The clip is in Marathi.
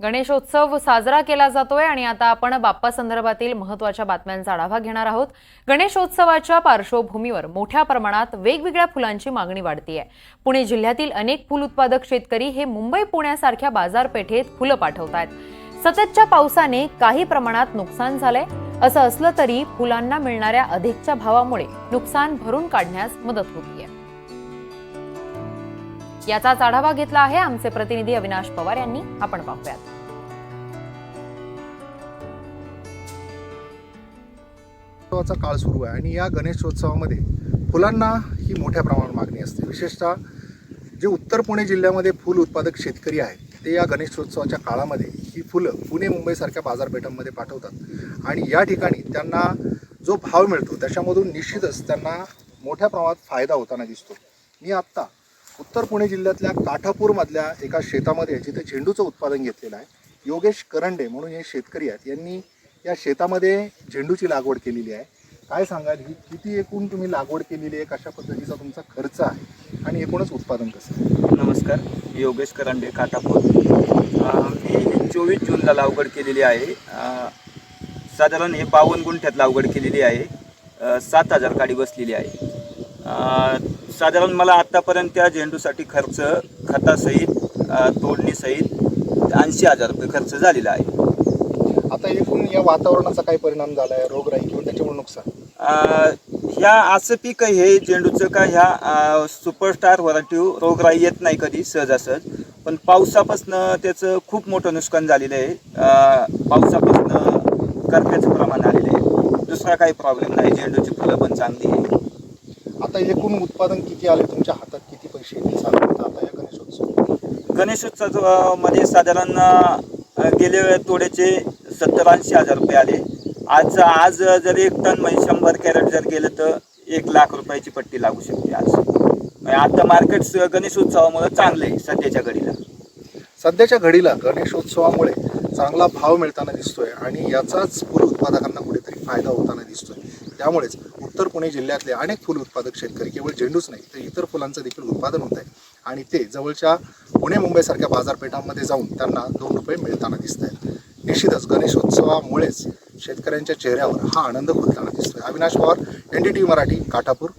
गणेशोत्सव साजरा केला जातोय आणि आता आपण बाप्पा संदर्भातील महत्त्वाच्या बातम्यांचा आढावा घेणार आहोत। गणेशोत्सवाच्या पार्श्वभूमीवर मोठ्या प्रमाणात वेगवेगळ्या फुलांची मागणी वाढतीये। पुणे जिल्ह्यातील अनेक फुल उत्पादक शेतकरी हे मुंबई पुण्यासारख्या बाजारपेठेत फुलं पाठवतायत। सततच्या पावसाने काही प्रमाणात नुकसान झालंय। असं असलं तरी फुलांना मिळणाऱ्या अधिकच्या भावामुळे नुकसान भरून काढण्यास मदत होतीये। याचाच आढावा घेतला आहे आमचे प्रतिनिधी अविनाश पवार यांनी। आपण पाहूयात। उत्सवाचा काळ सुरू आहे आणि या गणेशोत्सवामध्ये फुलांना ही मोठ्या प्रमाणात मागणी असते। विशेषतः जे उत्तर पुणे जिल्ह्यामध्ये फूल उत्पादक शेतकरी आहेत ते या गणेशोत्सवाच्या काळामध्ये ही फुलं पुणे मुंबईसारख्या बाजारपेठांमध्ये पाठवतात आणि या ठिकाणी त्यांना जो भाव मिळतो त्याच्यामधून निश्चितच त्यांना मोठ्या प्रमाणात फायदा होताना दिसतो। मी आत्ता उत्तर पुणे जिल्ह्यातल्या काठापूरमधल्या एका शेतामध्ये जिथे झेंडूचं उत्पादन घेतलेलं आहे। योगेश करंडे म्हणून हे शेतकरी आहेत, यांनी या शेतामध्ये झेंडूची लागवड केलेली आहे। काय सांगाल, ही किती एकूण तुम्ही लागवड केलेली आहे, कशा पद्धतीचा तुमचा खर्च आहे आणि एकूणच उत्पादन कसं आहे? नमस्कार, योगेश करंडे, काठापूर। मी 24 जूनला लागवड केलेली आहे। साधारण हे 52 गुंठ्यात लागवड केलेली आहे। 7000 काडी बसलेली आहे। साधारण मला आत्तापर्यंत त्या झेंडूसाठी खर्च खतासहित तोडणीसहित 80,000 रुपये खर्च झालेला आहे। आता एकूण या वातावरणाचा काय परिणाम झाला आहे, रोगराई किंवा त्याच्यामुळे नुकसान? ह्या असं पीक हे झेंडूचं का ह्या सुपरस्टार व्हरायटी रोगराई येत नाही कधी सहजासहज, पण पावसापासून त्याचं खूप मोठं नुकसान झालेलं आहे। पावसापासून करप्याचं प्रमाण आलेलं आहे। दुसरा काही प्रॉब्लेम नाही, झेंडूची फुलं पण चांगली आहे। आता एकूण उत्पादन किती आले तुमच्या हातात, किती पैसे येतील साधारणतः आता या गणेशोत्सवामध्ये? साधारण गेल्या तोड्याचे 70-80 हजार रुपये आले। आज जर 1 टन म्हणजे 100 कॅरेट जर गेलं तर 1 लाख रुपयाची पट्टी लागू शकते। आज आता मार्केट गणेशोत्सवामुळे चांगलं आहे सध्याच्या घडीला गणेशोत्सवामुळे चांगला भाव मिळताना दिसतोय आणि याचाच फूल उत्पादकांना कुठेतरी फायदा होताना दिसतोय। त्यामुळेच उत्तर पुणे जिल्ह्यातले अनेक फूल उत्पादक शेतकरी केवळ झेंडूच नाही तर इतर फुलांचं देखील उत्पादन होत आहे आणि ते जवळच्या पुणे मुंबईसारख्या बाजारपेठांमध्ये जाऊन त्यांना 2 रुपये मिळताना दिसत आहेत। निश्चितच गणेशोत्सवामुळेच शेतकऱ्यांच्या चेहऱ्यावर हा आनंद खुलताना दिसतोय। अविनाश पवार, NDTV मराठी, काठापूर।